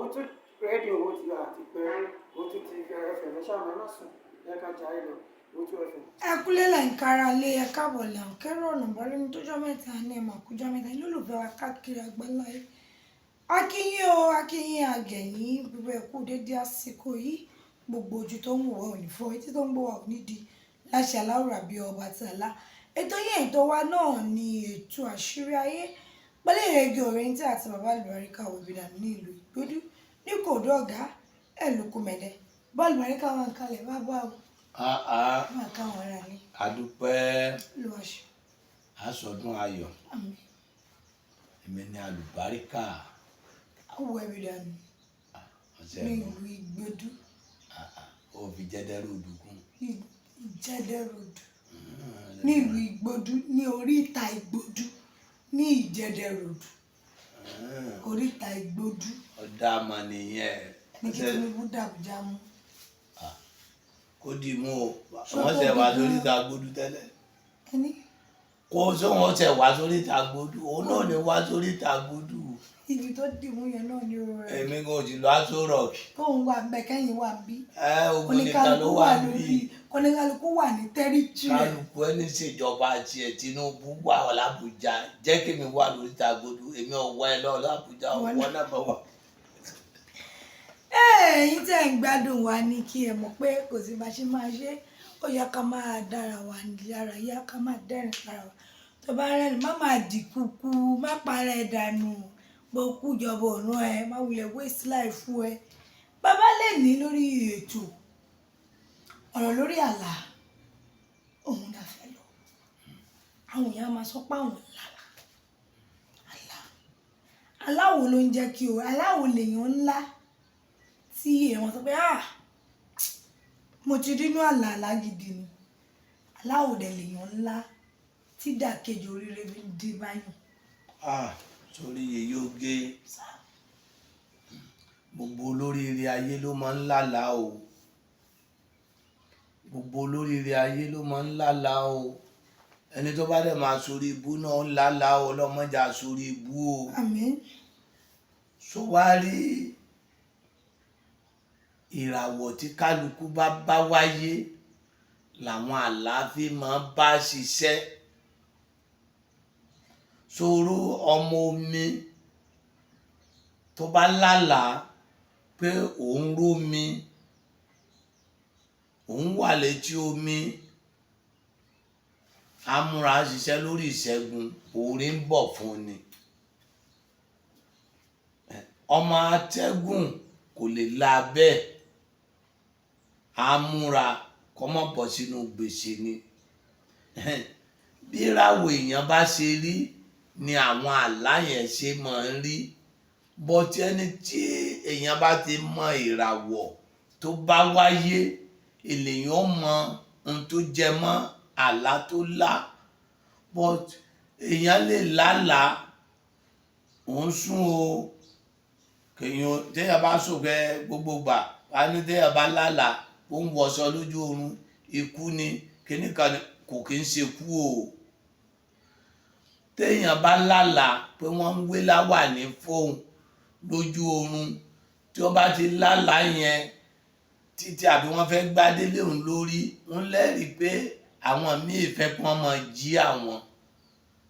òun tún rédíò owó ti lọ àti pé òun tún ti ẹfẹ̀ lẹ́sàmọ́ ẹ má sùn ẹ ká jà ẹ lọ òun tún ẹfẹ̀. ẹ kúlẹ̀ là ń kára lé ẹ káàbọ̀ là ń kẹ́rọ̀ ọ̀nà bọ́lá ní tójọ́ mẹ́ta ní ẹ̀mọ̀ àkójọ́ mẹ́ta ní olùfẹ́ wa káàkiri àgbáláyé akínyìn o akínyìn àgẹ̀yìn gbogbo ẹ̀kú dédé àsìkò yìí gbogbo ojú tó ń wọ̀ ọ́ ní fọ́ etí tó ń gbọ́ wà nídìí láṣẹ aláwòrán àbí ọba tààlà ètò yẹn ètò wa náà ni ètò àṣírí ayé pẹ̀lú ìrẹ́gì òrèǹtì àti bàbá àlùbáríkà òbídà ní ìlú Ìgbódù ní kòdó ọ̀gá ẹ̀lùkùmẹ̀dẹ bọ́ọ̀lù àlùbáríkà wọn kalẹ̀ bàbá o. Máa káwọn ará ní. Adúpẹ́ Lọ́ọ̀ṣù. aṣọdún ayọ̀ Àmín. èmi ni àlùbáríkà Àwọ̀ ẹ̀rí dànù ọ̀sẹ̀ ní mọ́ ìlú Ìgbódù. ó fi jẹ́dẹ́rú òdùkún. Ìjẹ́dẹ́ road ní ìlú Ìgbódù ní oríta Ìgbódù ní Ìjẹ́dẹ́ road oríta Ìgbódù. ọ̀dà àmà nìyẹn. Ní kí Tinubu dàbújá mú. kó dì mú o wọ́n ṣẹ̀ wá sórí ìta Ìgbódù tẹ́lẹ̀. Ẹni kó sóhun ṣẹ̀ wá sórí ìta Ìgbódù òun náà ní wá sórí ìta Ìgbódù. ibi tó dìmú yẹn náà ní orí rẹ̀. èmi kò sì lọ Aṣọ Rock. Tóun wà ń bẹ kẹ́yìn wà ń bí. ogun nìkan ló wà níbí. Oníkálukú wà ní tẹ́rítírì. kálukú ẹni ṣèjọba tiẹ̀ Tinubu wà l'Ábùjá jẹ́ kí mi wà lórí ìta Ìgbódù èmi ò wá ẹ lọ l'Ábùjá ọ̀wọ́ náà bá wà. Ẹ̀yin tẹ́ ń gbádùn wa ní kí ẹ mọ̀ pé kò sí bá ṣe máa ṣe ó yẹ ká máa dára wa lára yá ká máa dẹ́rìn lára wa tó bá rẹ́rìn má máa dì kúkú má parẹ́ dànù gbókù ìjọba ọ̀run ẹ má wulẹ̀ waste life fún ẹ. Bàbá lè ní lórí ètò ọ̀rọ̀ lórí àlá òun la fẹ́ lọ àwọn èèyàn máa sọ pé àwọn lálá aláwo ló ń jẹ́ kí o aláwo lèèyàn ńlá tí èèyàn sọ pé mo ti rínú àlá gidi ni aláwo dẹ̀ lèèyàn ńlá tí dàkejì oríire dé báyìí. sórí yèyé oge gbogbo olóríire ayé ló máa ń lálàá o gbogbo olóríire ayé ló máa ń lálàá o ẹni tó bá dẹ̀ máa sórí ibú náà ń lálàá o ọlọ́mọdé àsórí ibú o. Àmín. sọ wá rí ìràwọ̀ tí kálukú bá wáyé làwọn àlàáfíà máa bá ṣiṣẹ́ sọ̀rọ̀ ọmọ omi tó bá lálàá pé òun rómi òun wà létí omi amúra ṣiṣẹ́ lórí ìṣẹ́gun orí ń bọ̀ fún ni ọmọ atẹ́gùn kò lè la bẹ́ẹ̀ amúra kọ́ mọ́ bọ̀ sínú gbèsè ni bí ìràwọ̀ èèyàn bá ṣe rí ni àwọn àlá yẹn ṣe máa ń rí bọ́tí ẹni tí èèyàn bá ti mọ ìràwọ̀ tó bá wáyé èlèyàn mọ ohun tó jẹ mọ́ àlá tó lá but èèyàn lè lálàá òun sùn o kèèyàn téèyàn bá sùn kẹ gbogbo gbà wá ní téèyàn bá lálàá ó ń wọṣọ lójú oorun ikú ni kíníkan kò kí ń ṣekú o téèyàn bá lálàá pé wọ́n ń wé láwàní fóun lójú oorun tí wọ́n bá ti lálàá yẹn títí àbí wọ́n fẹ́ gbádélé òun lórí wọ́n lẹ́rìí pé àwọn míì fẹ́ kí wọ́n máa jí àwọn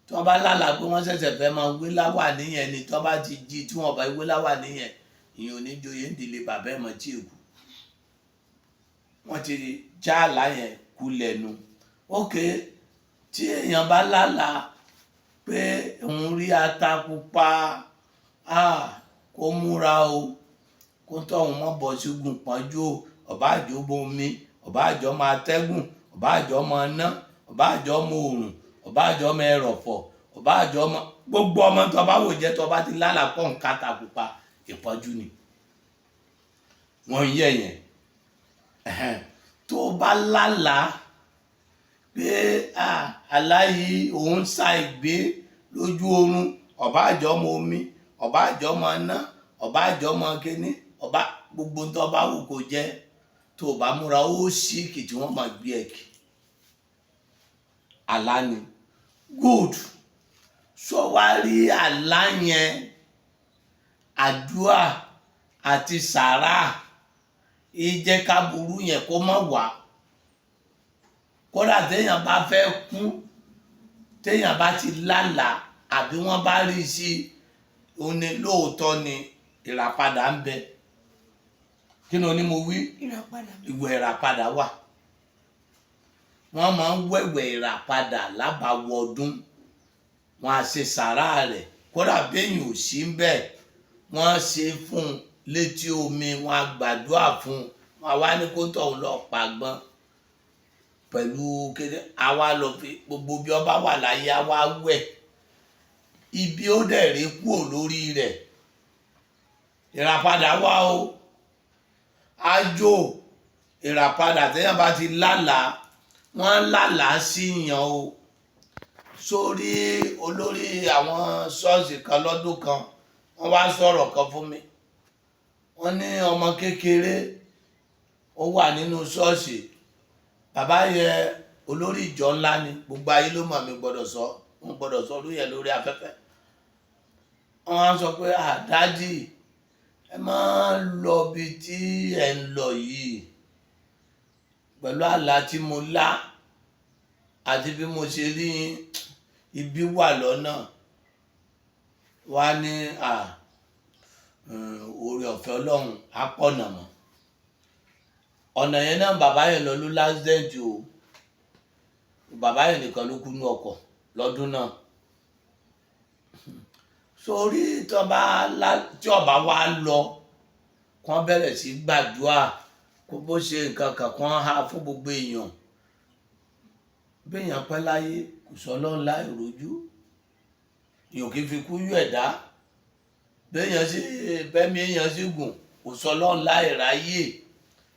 tí wọ́n bá lálàá pé wọ́n ṣẹ̀ṣẹ̀ fẹ́ máa wé láwàní yẹn ni tí wọ́n bá ti jí tí wọ́n bá wé láwàní yẹn ìyẹn ò ní joyè ń dìlé bàbá ẹ̀ mọ́ tí èkó wọ́n ti já àlá yẹn kulẹ̀ nu ókè tí èèyàn bá lálàá pé òun rí ata pupa kó múra o kó tọ̀hún mọ́ bọ̀ sígun pọ́njú o ọ̀bá àjọ bomi ọ̀bá àjọ máa tẹ́gùn ọ̀bá àjọ máa ná ọ̀bá àjọ mọ òrùn ọ̀bá àjọ mọ ẹrọ̀fọ̀ ọ̀bá àjọ mọ gbogbo ọmọ tó bá wò jẹ́ tó bá ti lálàá pọ̀ nǹkan ata pupa ìpọ́njú ni wọ́n yẹ̀ yẹn tó bá lálàá pé aláyí òun sa ìgbé lójú oorun ọ̀bá àjọ mọ omi ọ̀bá àjọ mọ ná ọ̀bá àjọ mọ kíní ọ̀bá gbogbo tó bá wù kó jẹ́ tó bá múra ó síkì tí wọ́n máa gbé ẹ̀kì àlá ni good sọ wá rí àlá yẹn àdúà àti sàárà ìjẹ́ ká burú yẹn kó má wà. Kódà téèyàn bá fẹ́ kú, téèyàn bá ti lálàá àbí wọ́n bá rí sí ó ní lóòótọ́ ni ìràpadà ń bẹ. Kí ni mo wí? Ìwẹ̀ ìràpadà wà. Wọ́n máa ń wẹ̀wẹ̀ ìràpadà lábàáwọ̀ ọdún. Wọ́n á ṣe sàárà rẹ̀. Kódà béèyàn ò sí ń bẹ̀, wọ́n á ṣe fún un létí omi, wọ́n á gbàdúrà fún un, wọ́n á wá ní kó tọ̀hún lọ pàgbọ́n pẹ̀lú kéde. Àwa lọ fi gbogbo bí ọba wà láyé á wá wẹ̀. Ibi ó dẹ̀ rí kúrò lórí rẹ̀. Ìràpadà wà o. Àjò ìràpadà téèyàn bá ti lálàá, wọ́n lálàá sí yàn o. Sórí olórí àwọn ṣọ́ọ̀ṣì kan lọ́dún kan, wọ́n wá sọ̀rọ̀ kan fún mi. Wọ́n ní ọmọ kékeré ó wà nínú ṣọ́ọ̀ṣì. Bàbá yẹn olórí ìjọ ńlá ni, gbogbo ayé ló mọ̀, mi gbọ́dọ̀ sọ, wọn gbọ́dọ̀ sọ lórí ẹ̀ lórí afẹ́fẹ́. Wọ́n á sọ pé dádì, ẹ máa lọ bí tí ẹ ń lọ yìí pẹ̀lú àlá tí mo lá àti bí mo ṣe rí ibi wà lọ́nà. Wá ní oore ọ̀fẹ́ Ọlọ́run á pọ̀nà mọ́. Ọ̀nà yẹn náà bàbá yẹn lọ ló lásìdẹ̀ǹtì o. Bàbá yẹn nìkan ló kú ní ọkọ̀ lọ́dún náà. Sórí tí ọba wa lọ, kán bẹ̀rẹ̀ sí gbàdúrà kó bó ṣe nǹkan kan kán há fún gbogbo èèyàn. Béèyàn pẹ́ láyé kò sọ Ọlọ́run láì rojú. Èèyàn kì í fi kú yọ ẹ̀dá. Béèyàn sí bẹ́mi èèyàn sì gùn kò sọ Ọlọ́run láì ráyè.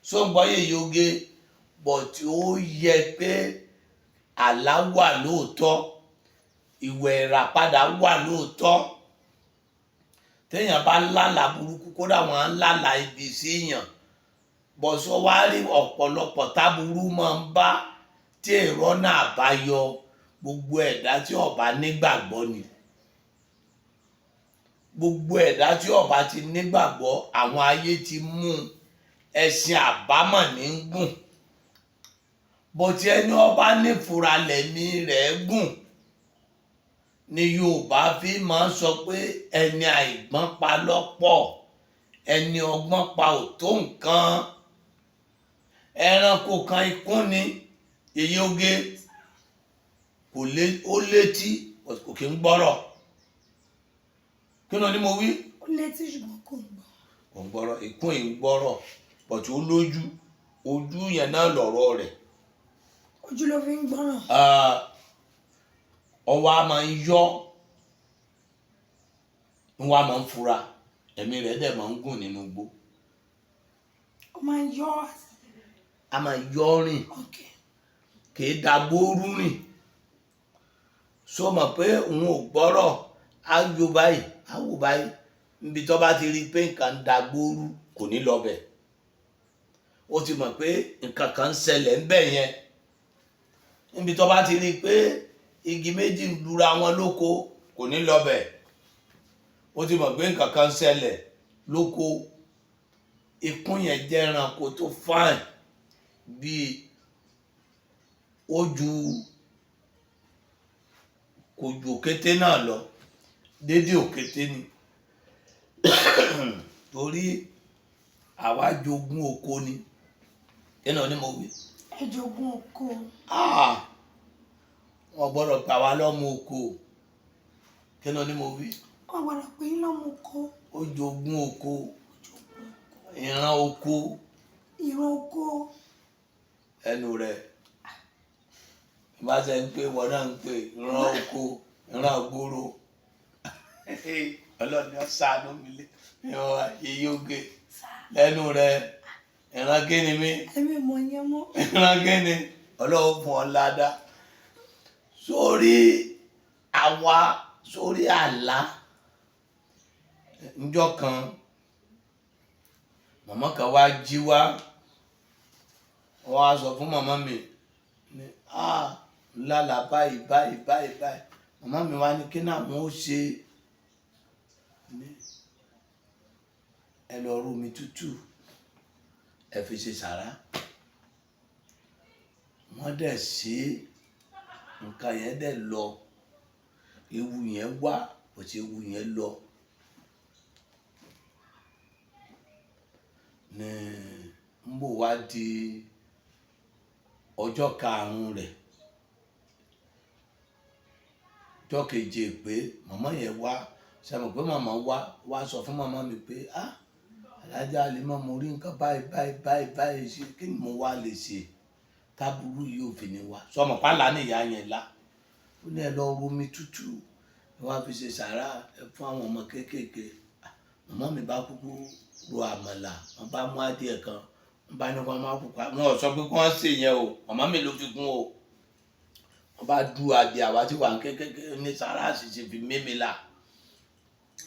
Sóńgbọ́yé yoge bọ̀ tí ó yẹ pé àlá wà lóòótọ́, ìwẹ̀ ìràpadà wà lóòótọ́. Téèyàn bá lálàá burúkú, kódà wọ́n á lálàá ibi sí èèyàn. Bọ̀sọ̀ wá rí ọ̀pọ̀lọpọ̀ táburú máa ń bá tí èrò náà bá yọ gbogbo ẹ̀dá tí ó bá nígbàgbọ́ ni. Gbogbo ẹ̀dá tí ó bá ti nígbàgbọ́, àwọn ayé ti mú ẹṣin àbámọ̀ ní gùn. Bọ̀tí ẹni ọba nífura lẹ̀mí rẹ̀ gùn ni Yorùbá fi máa ń sọ pé ẹni àìgbọ́n pa lọ́pọ̀, ẹni ọgbọ́n pa ò tó nǹkan. Ẹranko kan ikún ni èyí oge, ó létí kò kí ń gbọ́rọ̀. Kí ni mo wí? Ó létí ṣùgbọ́n kò ń gbọ́. Kò ń gbọ́rọ̀, ikún yìí ń gbọ́rọ̀, bọ̀tí ó lójú, ojú yẹn náà lọ̀rọ̀ rẹ̀. Ojú ló fi ń gbọ́ràn. Ọwọ́ a máa ń yọ́, wọ́n a máa ń fura, ẹ̀mí rẹ̀ dẹ̀ máa ń gùn nínú igbó. Ó máa ń yọ́. A máa yọ́ rìn, kì í dagbóoru rìn. Sọ mọ̀ pé òun ò gbọ́rọ̀, á yọ báyìí, á wò báyìí. Níbi tó bá ti rí pé nǹkan dagbóoru kò ní lọ bẹ̀. Ó ti mọ̀ pé nǹkan kan ń ṣẹlẹ̀ ń bẹ̀ yẹn. Níbi tó bá ti rí pé igi méjì ń lura wọn lóko kò ní lọ bẹ̀. Ó ti mọ̀ pé nǹkan kan ń ṣẹlẹ̀ lóko. Ikún yẹn jẹ́ ẹranko tó fine bíi ojú kò ju òkété náà lọ, dédé òkété ni. Torí àwa jogún oko ni. Kí ni mo wí? Ẹ jogún oko. Wọ́n gbọ́dọ̀ pa wá lọ́mọ oko. Kí ni mo wí? Wọ́n gbọ́dọ̀ pè yín lọ́mọ oko. Ó jogún oko. Ìran oko. Ìran oko. Ẹnu rẹ̀ bá ṣe ń pè wọ́n náà ń pè ìran oko, ìran gbòòrò. Ọlọ́run yóò ṣàánú mi lé iye oge lẹ́nu rẹ̀. Ìran kíni mi? Ẹ̀mí mọ̀ yẹn mọ́. Ìran kíni? Ọlọ́run fún ọ ládàá. Sórí àlá ńjọ́ kan màmá kan wá jí wá, wọ́n á sọ fún màmá mi ní lálà báyìí báyìí báyìí báyìí. Màmá mi wá ní kí náà wọ́n ó ṣe ẹ lọ rú omi tútù ẹ fi ṣe sàrá. Wọ́n dẹ̀ ṣe nǹkan yẹn dẹ̀ lọ, ewu yẹn wá kò sí ewu yẹn lọ. Ní ń bò wá di ọjọ́ karùn-ún rẹ̀, ọjọ́ keje pé màmá yẹn wá, ṣe mọ̀ pé màmá wá sọ fún màmá mi pé Alájà Halimah mo rí nǹkan báyìí ṣe, kí ni mo wá lè ṣe táburú yìí ò fi ní wá. Sọmọ pálá ní ìyá yẹn lá, ó ní ẹ lọ romi tútù ẹ wá fi ṣe sàrá ẹ fún àwọn ọmọ kéékèèké. Màmá mi bá kúkú ro àmàlà, wọ́n bá mú adìẹ kan, wọ́n bá ní wọ́n máa pupa, wọn ò sọ pé kí wọ́n ṣe yẹn o, màmá mi ló fi gún o. Wọ́n bá du adìẹ àwa tí wà ń kéékèèké ní sàrá àṣìṣe fi mímí là,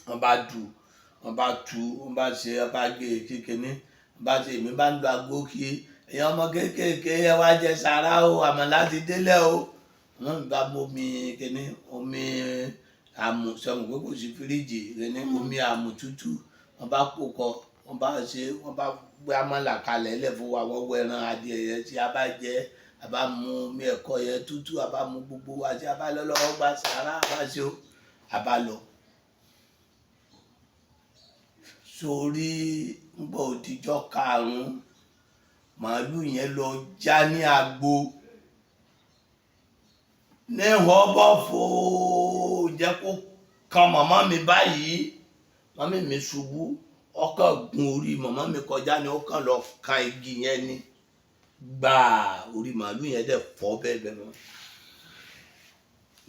wọ́n bá du, wọ́n bá tu, wọ́n bá ṣe, wọ́n bá gé kékeré, wọ́n bá ṣe, èmi bá ń lo agbó kí èèyàn ọmọ kéékèèké ẹ wá jẹ sàrá o, àmàlà ti délẹ̀ o. Wọ́n bá mú omi kíní, omi àmù, sọmọ pé kò sí fíríjì kíní, omi àmù tútù, wọ́n bá pò kọ, wọ́n bá ṣe, wọ́n bá gbé àmàlà kalẹ̀ lẹ̀ fún wa, wọ́n wọ ẹran adìẹ yẹn tí a bá jẹ, a bá mú omi ẹ̀kọ yẹn tútù, a bá mú gbogbo wa tí a bá lọ lọ́wọ́ gba sàrá, a bá ṣe o, a bá lọ. Sórí ń gbọ́ òdìjọ́ karùn-ún, màálù yẹn lọ já ní agbo ní ìhọ́bọ̀ fò jẹ́ kó kan màmá mi báyìí. Màmá mi ṣubú, ọkàn gun orí màmá mi kọjá ni ó kàn lọ kan igi yẹn ni gbàá, orí màálù yẹn dẹ̀ fọ́ bẹ́ẹ̀ mọ́.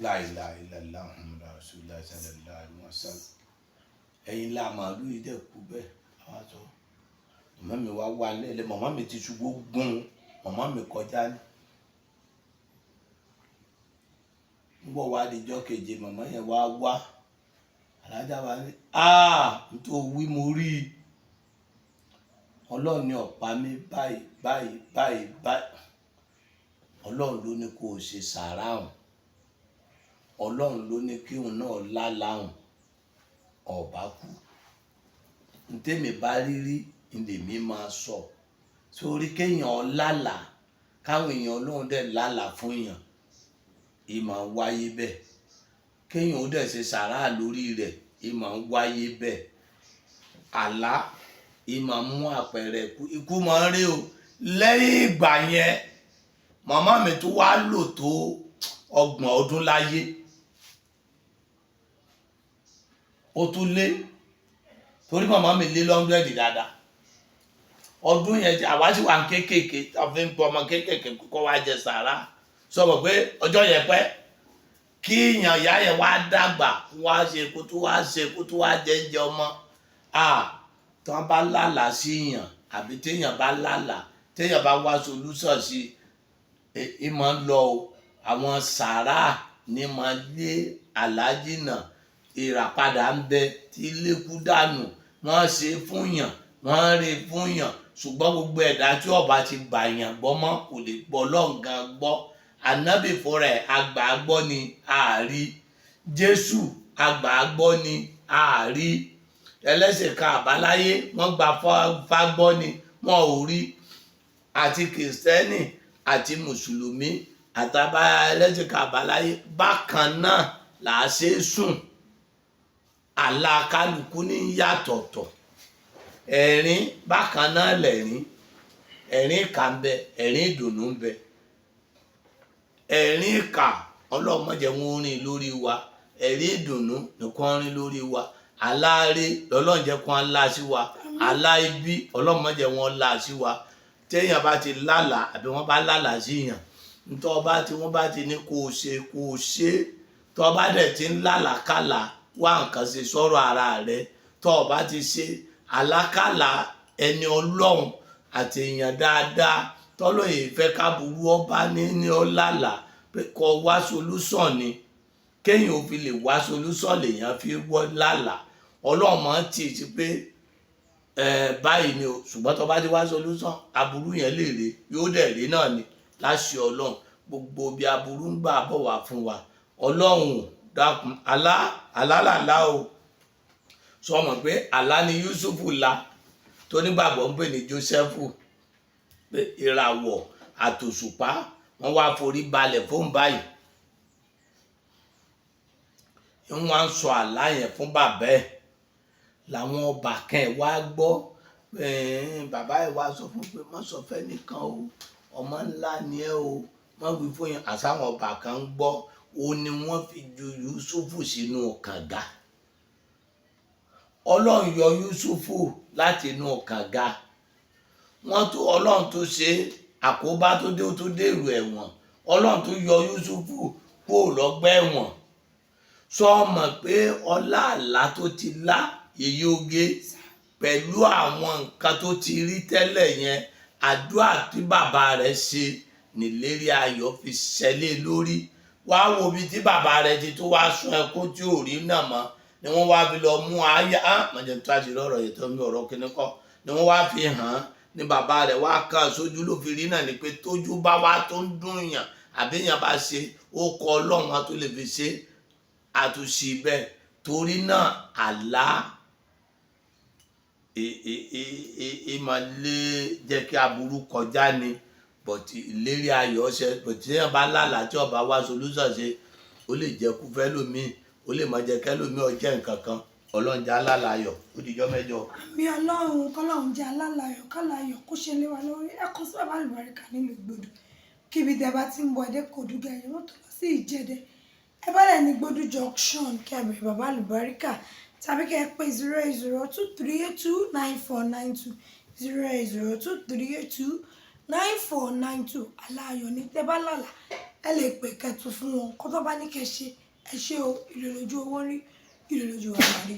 La ilaha illallah Muhammadur Rasulullah sallallahu alaihi wasallam. Ẹ̀yin la màálù yìí dẹ̀ kú bẹ́ẹ̀. Àwọn àtọ́ màmá mi wá wà lẹ́lẹ̀, màmá mi ti ṣubú gun màmá mi kọjá ní. Nígbà wá di ọjọ́ keje màmá yẹn wá Alájà wa ní nítorí wí mo rí Ọlọ́run ní ọ̀pá mi báyìí. Ọlọ́run ló ní kó o ṣe sàrá hùn, Ọlọ́run ló ní kí òun náà láláhùn ọ̀bá kú. Ntẹ́mi bá rírí ndèmí máa sọ. Sórí kéèyàn lálàá, káwọn èèyàn Ọlọ́run dẹ̀ lálàá fún èèyàn, ìmọ̀ ń wáyé bẹ́ẹ̀. Kéèyàn ó dẹ̀ ṣe sàrá lórí rẹ̀, ìmọ̀ ń wáyé bẹ́ẹ̀. Àlá ìmọ̀ mú àpẹẹrẹ ikú máa ń rí o. Lẹ́yìn ìgbà yẹn màmá mi tó wá lò tó 30 ọdún láyé, ó tún lé, torí màmá mi lé 100 dáadáa. Ọdún yẹn àwa sì wà kéékèèké, tá a fi ń pọ ọmọ kéékèèké kó wá jẹ sàrá. Sọ mọ̀ pé ọjọ́ yẹn pẹ́ kí èèyàn ìyá yẹn wá dàgbà wá ṣe kó tó wá jẹ ọmọ. Tí wọ́n bá lálàá sí èèyàn àbí téèyàn bá lálàá, téèyàn bá wá solúsàn sí ìmọ̀ ń lọ o. Àwọn sàrá ní máa lé àlájìnà, ìràpadà ń bẹ tí lékú dànù. Wọ́n ṣe fún yàn, wọ́n rí fún yàn, ṣùgbọ́n gbogbo ẹ̀dá tí ọba ti gbà yàn gbọ́ mọ́ kò lè gbọ́ lọ́ǹgàn gbọ́. Ànábì fúnra ẹ̀ àgbà gbọ́ ni àárí, Jésù àgbà gbọ́ ni àárí, ẹlẹ́sìn kan àbáláyé wọ́n gba fágbọ́ ni wọn ò rí. Àti kìrìsìtẹ́nì àti mùsùlùmí àtàbá ẹlẹ́sìn kan àbáláyé bákan náà là á ṣe sùn. Àlá kálukú ní yàtọ̀tọ̀. Ẹ̀rín bákan náà lẹ̀rín, ẹ̀rín ìkà ń bẹ, ẹ̀rín ìdùnnú ń bẹ. Ẹ̀rín ìkà Ọlọ́run má jẹ́ wọn rìn lórí wa, ẹ̀rín ìdùnnú nìkan rìn lórí wa. Aláàárẹ̀ lọ́lọ́run jẹ́ kó ń lá sí wa, aláìbí Ọlọ́run má jẹ́ wọn lá sí wa. Téèyàn bá ti lálàá àbí wọ́n bá lálàá sí yàn, wọ́n bá ti ní kó o ṣe, tó bá dẹ̀ ti ń lálàákàlà wá nǹkan ṣe sọ̀rọ̀ ara rẹ̀. Tó bá ti ṣe àlákàlà ẹni Ọlọ́run àti èèyàn dáadáa tọ́lọ́yè fẹ́ ká burú ọba ní ọ̀làlà pé kó wá solúsàn ni. Kéèyàn ò fi lè wá solúsàn lèèyàn fi wọ́ lálàá. Ọlọ́run máa ń tì sí pé báyìí ni o, ṣùgbọ́n tó bá ti wá solúsàn aburú yẹn lè rè, yóò dẹ̀ rí náà ni láṣẹ Ọlọ́run. Gbogbo bí aburú ń gbà bọ̀ wá fún wa, Ọlọ́run dákun. Àlá o. Sọ mọ̀ pé àlá ni Yúsúfù lá tó nígbàgbọ́ ń pè ní Jósẹ́fù pé ìràwọ̀ àtòṣùpá wọ́n wá forí balẹ̀ fóun báyìí wọ́n wá ń sọ àlá yẹn fún bàbá ẹ̀ làwọn ọba kan ẹ̀ wá gbọ́ bàbá ẹ̀ wá sọ fún pé má sọ fẹ́ nìkan o ọmọ ńlá ni ẹ o wọ́n wí fún yẹn àsáwọn ọba kan ń gbọ́ ó ní wọ́n fi ju Yúsúfù sínú kànga Ọlọ́run yọ Yúsúfù láti inú kànga wọ́n tó Ọlọ́run tó ṣe àkóbá tó dé ó tó dèrò ẹ̀wọ̀n Ọlọ́run tó yọ Yúsúfù kúrò lọ́gbà ẹ̀wọ̀n sọ mọ̀ pé ọlá àlá tó ti lá yèyé oge pẹ̀lú àwọn nǹkan tó ti rí tẹ́lẹ̀ yẹn àdúrà tí bàbá rẹ̀ ṣe nílérí ayọ̀ fi ṣẹlẹ̀ lórí wá wo bí tí bàbá rẹ̀ ti tó wá sun ẹkún tí ò rí náà mọ́ ni wọ́n wá fi lọ mú àyà mọ̀jẹ̀ tó àṣírí ọ̀rọ̀ yìí tó ń bí ọ̀rọ̀ kíní kọ́ ni wọ́n wá fi hàn án ní bàbá rẹ̀ wá kàn sójú ló fi rí náà ni pé tójú bá wá tó ń dùn yàn àbí yàn bá ṣe ó kọ Ọlọ́run á tó lè fi ṣe àtúnṣe bẹ́ẹ̀ torí náà àlá ìmọ̀lé jẹ́ kí aburú kọjá ni bọ̀tì ìlérí ayọ̀ ṣe bọ̀tì yẹn bá lálàá tí ọba wá solúsàn ṣe ó lè jẹ́ kú fẹ́ lómi ó lè má jẹ́ kẹ́lómi ọjẹ́ nǹkan kan Ọlọ́run jẹ́ alálàyọ̀ ó dijọ́ mẹ́jọ. àmì Ọlọ́run kọ́lọ́run jẹ́ alálàyọ̀ kálàyọ̀ kó ṣe lé wa lórí ẹ̀kọ́ sí Bàbá Àlùbáríkà nílùú Ìgbòdù kíbi tẹ́ bá ti ń bọ̀ ẹ̀dẹ́ kòdú gẹ̀ẹ́rẹ́ wọ́n tó lọ sí Ìjẹ̀dẹ̀ ẹ bá lẹ̀ ní Ìgbòdù junction kẹ́bẹ̀rẹ̀ Bàbá Àlùbáríkà tàbí kẹ́ ẹ pé 08023829492 08023829492 aláyọ̀ ní tẹ́ bá lálà ẹ lè pè kẹtù fún wọn kó tó bá ní kẹ́ ṣe ẹ ṣe o ìlòlójú owó rí ìlòlójú ọ̀la rí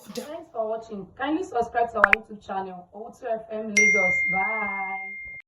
ọ̀dà. Thanks for watching. Kindly subscribe to our YouTube channel, Owutu FM Lagos. Bye.